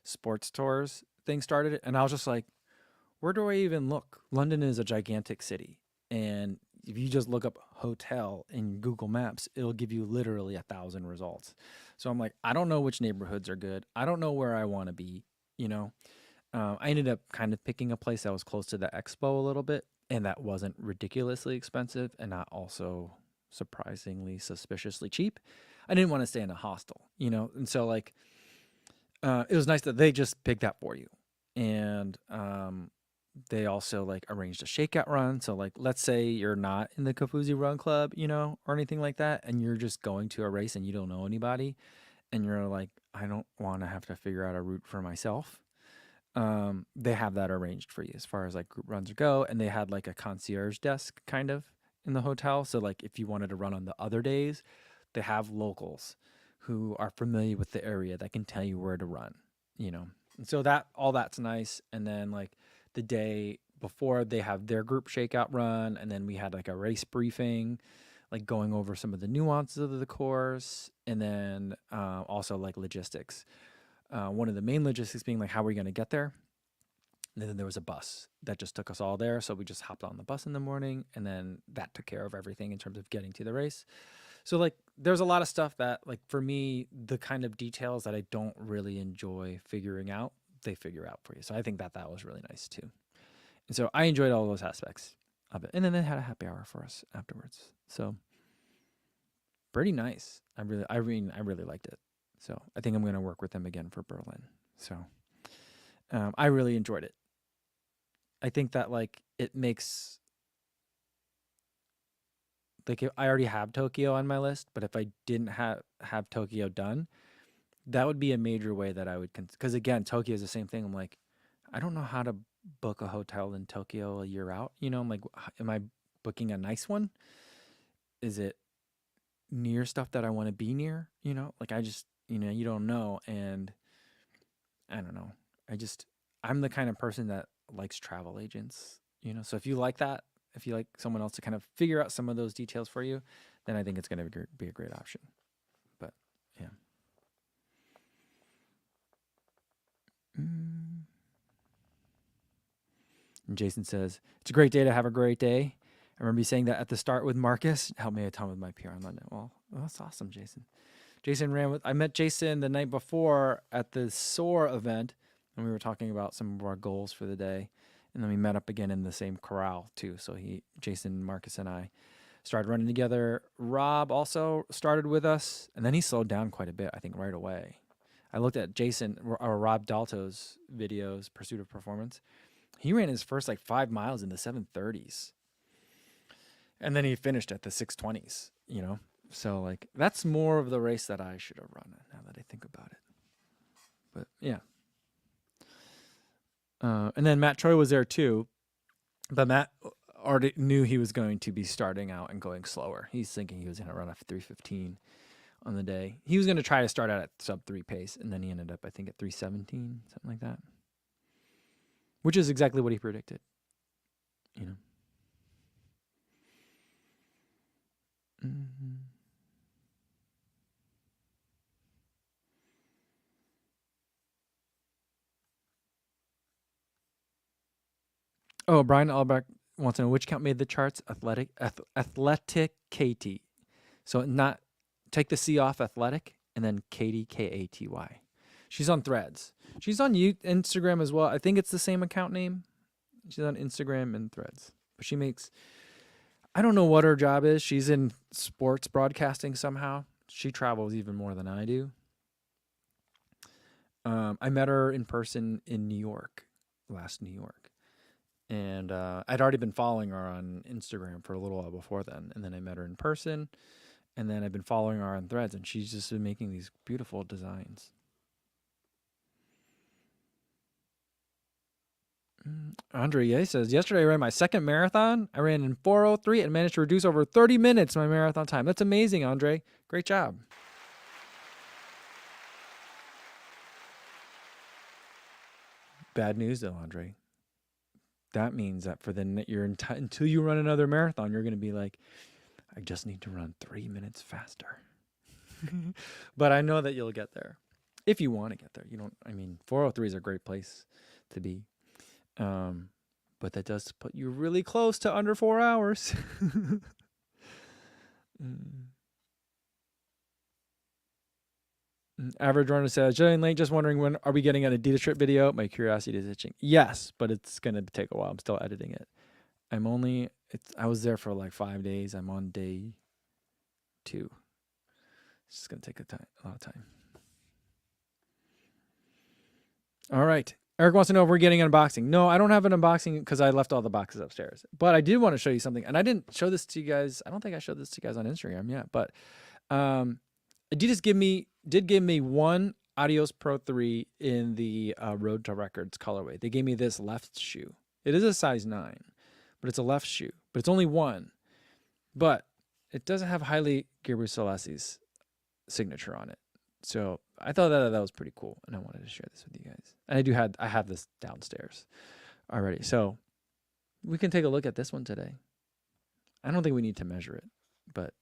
A: sports tours thing started, and I was just like, where do I even look? London is a gigantic city, and if you just look up hotel in Google Maps, it'll give you literally 1,000 results. So I'm like, I don't know which neighborhoods are good. I don't know where I want to be. I ended up kind of picking a place that was close to the expo a little bit, and that wasn't ridiculously expensive and not also surprisingly suspiciously cheap. I didn't want to stay in a hostel, and so like it was nice that they just picked that for you, and they also like arranged a shakeout run. So like, let's say you're not in the Kafuzi Run Club, or anything like that, and you're just going to a race and you don't know anybody, and you're like, I don't want to have to figure out a route for myself. They have that arranged for you as far as like group runs go, and they had like a concierge desk kind of in the hotel. So like, if you wanted to run on the other days, they have locals who are familiar with the area that can tell you where to run, And so that's nice. And then like the day before they have their group shakeout run, and then we had like a race briefing, like going over some of the nuances of the course, and then also like logistics. One of the main logistics being like, how are we going to get there? And then there was a bus that just took us all there. So we just hopped on the bus in the morning, and then that took care of everything in terms of getting to the race. So like, there's a lot of stuff that like, for me, the kind of details that I don't really enjoy figuring out, they figure out for you. So I think that was really nice too. And so I enjoyed all those aspects. of it. And then they had a happy hour for us afterwards. So pretty nice. I really liked it. So I think I'm going to work with them again for Berlin. So I really enjoyed it. I think that like it makes like I already have Tokyo on my list, but if I didn't have Tokyo done, that would be a major way that I would because again, Tokyo is the same thing. I'm like, I don't know how to book a hotel in Tokyo a year out. You know, I'm like, am I booking a nice one? Is it near stuff that I want to be near? You know, like I just, you don't know. And I don't know. I'm the kind of person that likes travel agents, So if you like that, if you like someone else to kind of figure out some of those details for you, then I think it's going to be a great option. But yeah. And Jason says, it's a great day to have a great day. I remember you saying that at the start with Marcus. Helped me a ton with my PR on London. Well, that's awesome, Jason. I met Jason the night before at the SOAR event, and we were talking about some of our goals for the day. And then we met up again in the same corral too. So Jason, Marcus, and I started running together. Rob also started with us, and then he slowed down quite a bit, I think, right away. I looked at Rob Dalto's videos, Pursuit of Performance. He ran his first like 5 miles in the 7:30s. And then he finished at the 6:20s, So like that's more of the race that I should have run now that I think about it. But yeah. And then Matt Troy was there too, but Matt already knew he was going to be starting out and going slower. He's thinking he was going to run a 3:15 on the day. He was going to try to start out at sub 3 pace, and then he ended up, I think, at 3:17, something like that, which is exactly what he predicted. Mm-hmm. Oh, Brian Albrecht wants to know which count made the charts. Athletic Katie. So not take the C off athletic and then Katie Katy. She's on Threads. She's on Instagram as well. I think it's the same account name. She's on Instagram and Threads. But she makes, I don't know what her job is. She's in sports broadcasting somehow. She travels even more than I do. I met her in person in New York, last New York. And I'd already been following her on Instagram for a little while before then. And then I met her in person. And then I've been following her on Threads. And she's just been making these beautiful designs. Andre says, yesterday I ran my second marathon. I ran in 4:03 and managed to reduce over 30 minutes my marathon time. That's amazing, Andre. Great job. Bad news, though, Andre. That means that for until you run another marathon, you're going to be like, I just need to run 3 minutes faster. But I know that you'll get there if you want to get there. 4:03 is a great place to be. But that does put you really close to under 4 hours. Average runner says, Jillian Lane, just wondering, when are we getting an Adidas trip video? My curiosity is itching. Yes, but it's going to take a while. I'm still editing it. I was there for like 5 days. I'm on day 2. It's just going to take a lot of time. All right. Eric wants to know if we're getting an unboxing. No, I don't have an unboxing because I left all the boxes upstairs. But I did want to show you something. And I didn't show this to you guys. I don't think I showed this to you guys on Instagram yet. But Adidas did give me one Adios Pro 3 in the Road to Records colorway. They gave me this left shoe. It is a size 9, but it's a left shoe. But it's only one. But it doesn't have Haile Gebrselassie signature on it. So I thought that was pretty cool, and I wanted to share this with you guys. And I have this downstairs already. So we can take a look at this one today. I don't think we need to measure it, but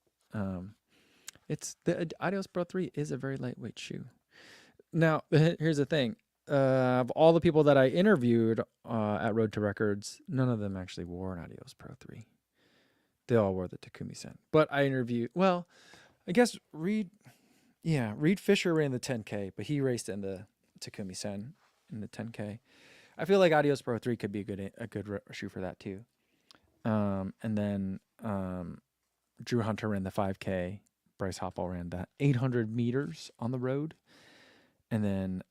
A: it's the Adios Pro 3 is a very lightweight shoe. Now, here's the thing. Of all the people that I interviewed at Road to Records, none of them actually wore an Adios Pro 3. They all wore the Takumi-sen. But I interviewed, I guess Reed Fisher ran the 10K, but he raced in the Takumi-sen in the 10K. I feel like Adios Pro 3 could be a good shoe for that too. And then Drew Hunter ran the 5K. Bryce Hoppel ran that 800 meters on the road. And then,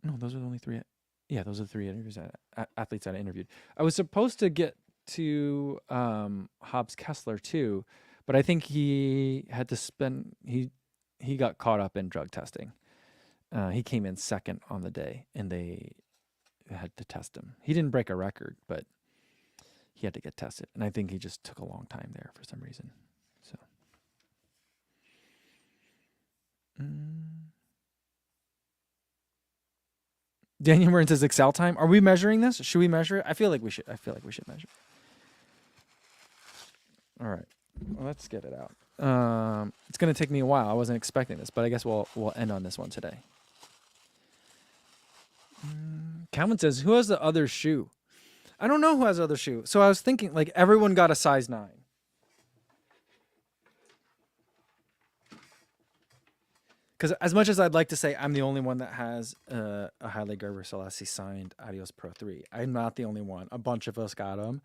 A: no, those are the only three. Yeah, those are the three interviews athletes that I interviewed. I was supposed to get to Hobbs Kessler too, but I think he had to spend he got caught up in drug testing. He came in second on the day, and they had to test him. He didn't break a record, but he had to get tested, and I think he just took a long time there for some reason. So, Daniel Murray says Excel time. Are we measuring this? Should we measure it? I feel like we should. I feel like we should measure it. All right, well, let's get it out. It's gonna take me a while. I wasn't expecting this, but I guess we'll end on this one today. Calvin says, "Who has the other shoe?" I don't know who has the other shoe. So I was thinking, like, everyone got a size 9. Because as much as I'd like to say I'm the only one that has a Haile Gerber Selassie signed Adios Pro 3, I'm not the only one. A bunch of us got them.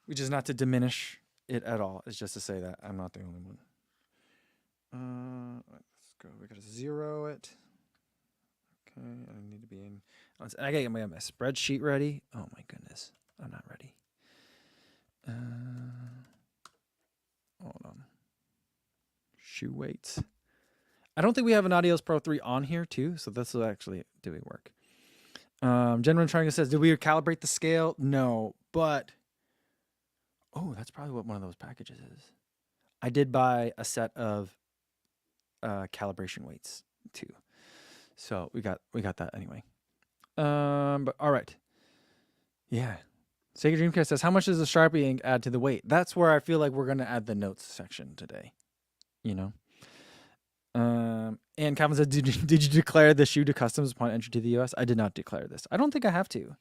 A: Which is not to diminish it at all. It's just to say that I'm not the only one. Let's go. We gotta 0 it. Okay, I need to be in. I gotta get my spreadsheet ready. Oh my goodness, I'm not ready. Hold on. Shoe weights. I don't think we have an Adios Pro 3 on here too, so this will actually doing work. General Triangle says, did we calibrate the scale? No, but oh, that's probably what one of those packages is. I did buy a set of calibration weights too. So we got that anyway. But all right. Yeah. Sega Dreamcast says, how much does the Sharpie ink add to the weight? That's where I feel like we're gonna add the notes section today. You know. And Calvin said, did you declare the shoe to customs upon entry to the US? I did not declare this. I don't think I have to.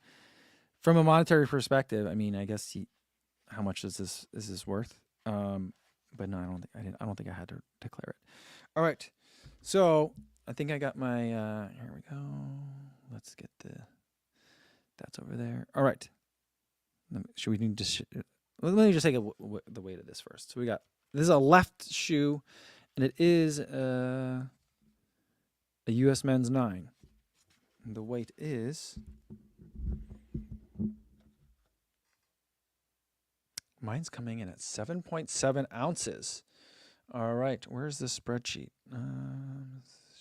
A: From a monetary perspective, I mean, I guess how much is this worth? But no, I don't think I had to declare it. All right. So I think I got my here we go. Let's get that's over there. All right. Should we just let me just take the weight of this first. So this is a left shoe, and it is a US men's 9. And the weight is, mine's coming in at 7.7 ounces. All right, where's the spreadsheet?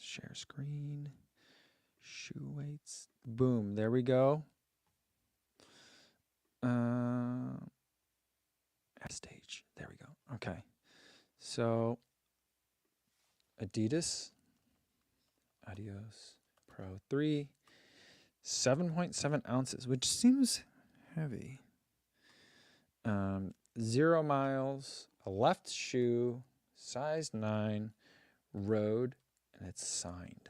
A: Share screen, shoe weights. Boom, there we go. At stage, there we go. Okay, so Adidas Pro 3, 7.7 ounces, which seems heavy. 0 miles, a left shoe, size 9, road, and it's signed.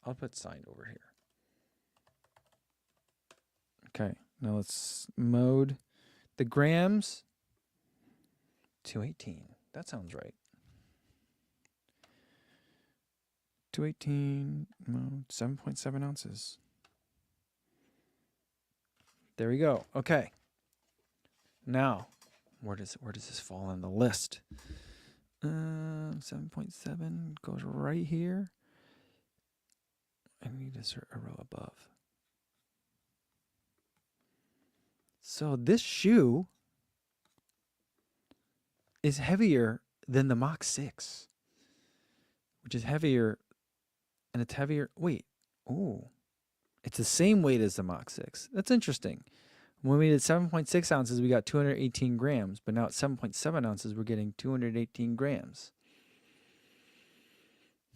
A: I'll put signed over here. Okay, now let's mode the grams. 218. That sounds right. 218 mode, 7.7 ounces. There we go. Okay. Now, where does this fall on the list? 7.7 goes right here. I need to insert a row above. So this shoe is heavier than the Mach 6, which is heavier, and it's heavier. Wait, oh, it's the same weight as the Mach 6. That's interesting. When we did 7.6 ounces, we got 218 grams, but now at 7.7 ounces, we're getting 218 grams.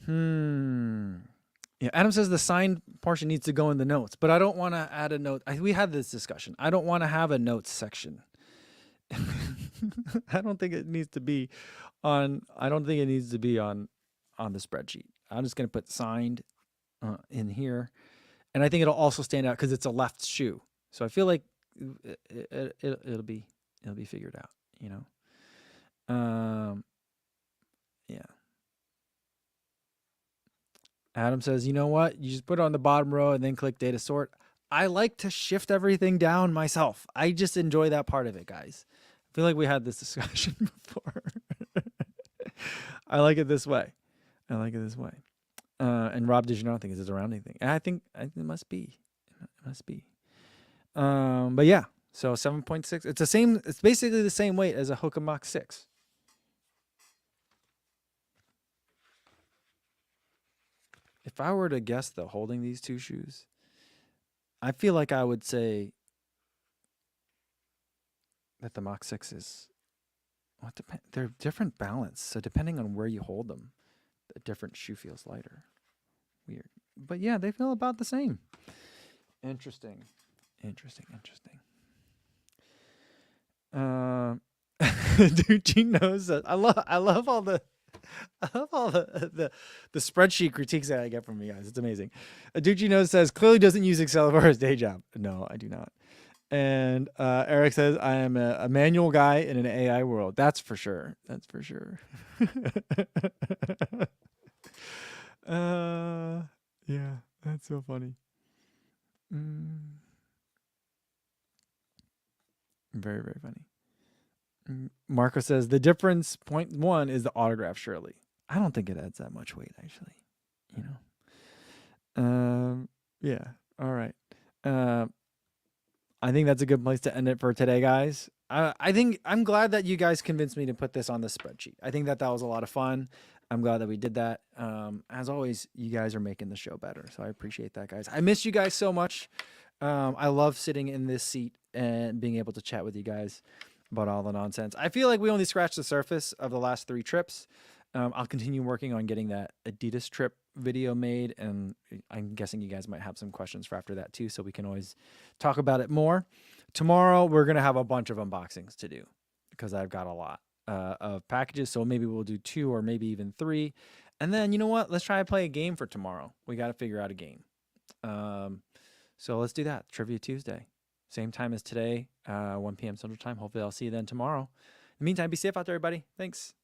A: Yeah, Adam says the signed portion needs to go in the notes, but I don't want to add a note. We had this discussion. I don't want to have a notes section. I don't think it needs to be on. I don't think it needs to be on the spreadsheet. I'm just going to put signed in here, and I think it'll also stand out because it's a left shoe. So I feel like it'll be figured out. You know. Yeah. Adam says, you know what? You just put it on the bottom row and then click data sort. I like to shift everything down myself. I just enjoy that part of it, guys. I feel like we had this discussion before. I like it this way. I like it this way. And Rob, did you know? I think it's a rounding thing. And I think it must be. It must be. But yeah. So 7.6. It's the same. It's basically the same weight as a Hoka Mach 6. If I were to guess, though, holding these two shoes, I feel like I would say that the Mach 6 is. Well, they're different balance. So depending on where you hold them, a different shoe feels lighter. Weird. But yeah, they feel about the same. Interesting. Dude, G knows that. I love all the spreadsheet critiques that I get from you guys. It's amazing. Ducci knows says clearly doesn't use Excel for his day job. No, I do not. And Eric says I am a manual guy in an AI world. That's for sure. That's for sure. Yeah, that's so funny. Very, very funny. Marco says the difference, point one, is the autograph, surely. I don't think it adds that much weight, actually. You know. Yeah. All right. I think that's a good place to end it for today, guys. I think I'm glad that you guys convinced me to put this on the spreadsheet. I think that was a lot of fun. I'm glad that we did that. As always, you guys are making the show better, so I appreciate that, guys. I miss you guys so much. I love sitting in this seat and being able to chat with you guys about all the nonsense. I feel like we only scratched the surface of the last 3 trips. I'll continue working on getting that Adidas trip video made, and I'm guessing you guys might have some questions for after that too, so we can always talk about it more. Tomorrow, we're going to have a bunch of unboxings to do because I've got a lot of packages, so maybe we'll do 2 or maybe even 3. And then, you know what? Let's try to play a game for tomorrow. We got to figure out a game. So let's do that. Trivia Tuesday. Same time as today, 1 p.m. Central Time. Hopefully I'll see you then tomorrow. In the meantime, be safe out there, everybody. Thanks.